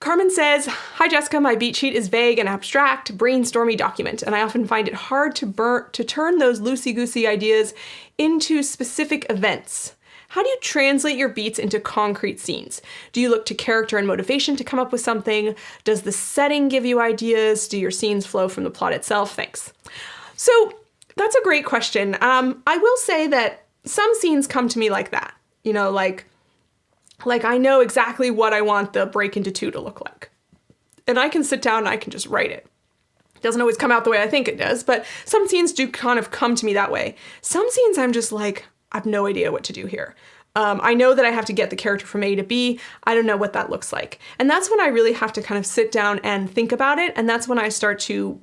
Carmen says, "Hi Jessica, my beat sheet is vague and abstract, brainstormy document, and I often find it hard to turn those loosey-goosey ideas into specific events. How do you translate your beats into concrete scenes? Do you look to character and motivation to come up with something? Does the setting give you ideas? Do your scenes flow from the plot itself? Thanks." So that's a great question. I will say that some scenes come to me like that, you know, like I know exactly what I want the break into two to look like. And I can sit down and I can just write it. It doesn't always come out the way I think it does, but some scenes do kind of come to me that way. Some scenes I'm just like, I have no idea what to do here. I know that I have to get the character from A to B. I don't know what that looks like. And that's when I really have to kind of sit down and think about it. And that's when I start to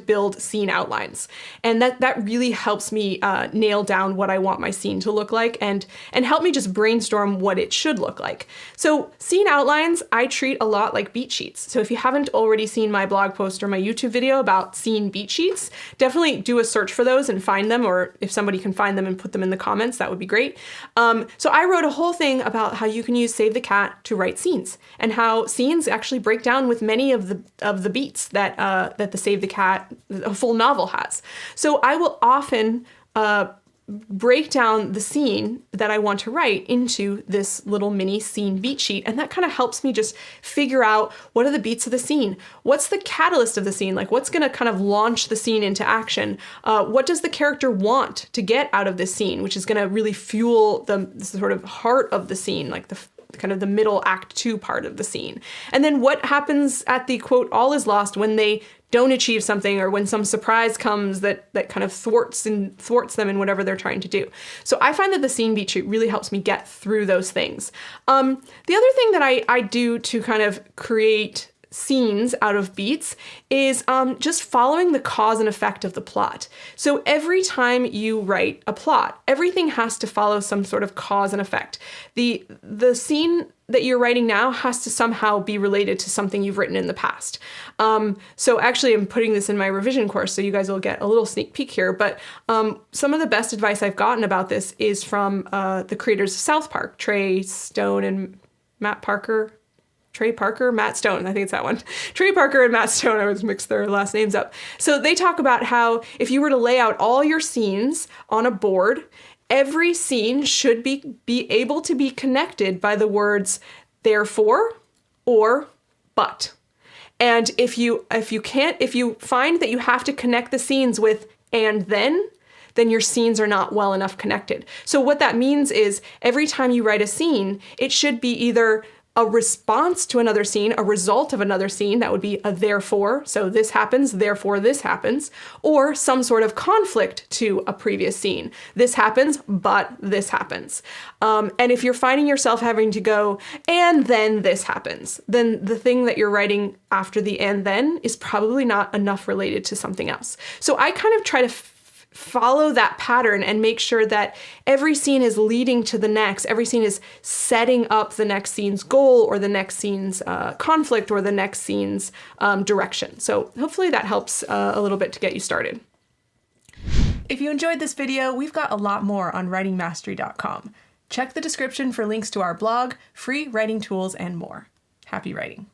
build scene outlines. And that really helps me nail down what I want my scene to look like and help me just brainstorm what it should look like. So scene outlines, I treat a lot like beat sheets. So if you haven't already seen my blog post or my YouTube video about scene beat sheets, definitely do a search for those and find them, or if somebody can find them and put them in the comments, that would be great. So I wrote a whole thing about how you can use Save the Cat to write scenes, and how scenes actually break down with many of the beats that the Save the Cat, a full novel, has. So I will often break down the scene that I want to write into this little mini scene beat sheet, and that kind of helps me just figure out what are the beats of the scene, what's the catalyst of the scene, like what's going to kind of launch the scene into action, what does the character want to get out of this scene, which is going to really fuel the sort of heart of the scene, like the kind of the middle act 2 part of the scene. And then what happens at the quote, all is lost, when they don't achieve something, or when some surprise comes that kind of thwarts them in whatever they're trying to do. So I find that the scene beat sheet really helps me get through those things. The other thing that I do to kind of create scenes out of beats is just following the cause and effect of the plot. So every time you write a plot, everything has to follow some sort of cause and effect. The scene that you're writing now has to somehow be related to something you've written in the past. So actually I'm putting this in my revision course, so you guys will get a little sneak peek here, but some of the best advice I've gotten about this is from the creators of South Park, Trey Stone and Matt Parker. Trey Parker, Matt Stone, I think it's that one. Trey Parker and Matt Stone, I always mix their last names up. So they talk about how if you were to lay out all your scenes on a board, every scene should be able to be connected by the words therefore or but. And if you find that you have to connect the scenes with and then your scenes are not well enough connected. So what that means is every time you write a scene, it should be either a response to another scene, a result of another scene, that would be a therefore, so this happens, therefore this happens, or some sort of conflict to a previous scene. This happens, but this happens. And if you're finding yourself having to go, and then this happens, then the thing that you're writing after the and then is probably not enough related to something else. So I kind of try to follow that pattern and make sure that every scene is leading to the next. Every scene is setting up the next scene's goal, or the next scene's conflict, or the next scene's direction. So hopefully that helps a little bit to get you started. If you enjoyed this video, we've got a lot more on writingmastery.com. Check the description for links to our blog, free writing tools, and more. Happy writing.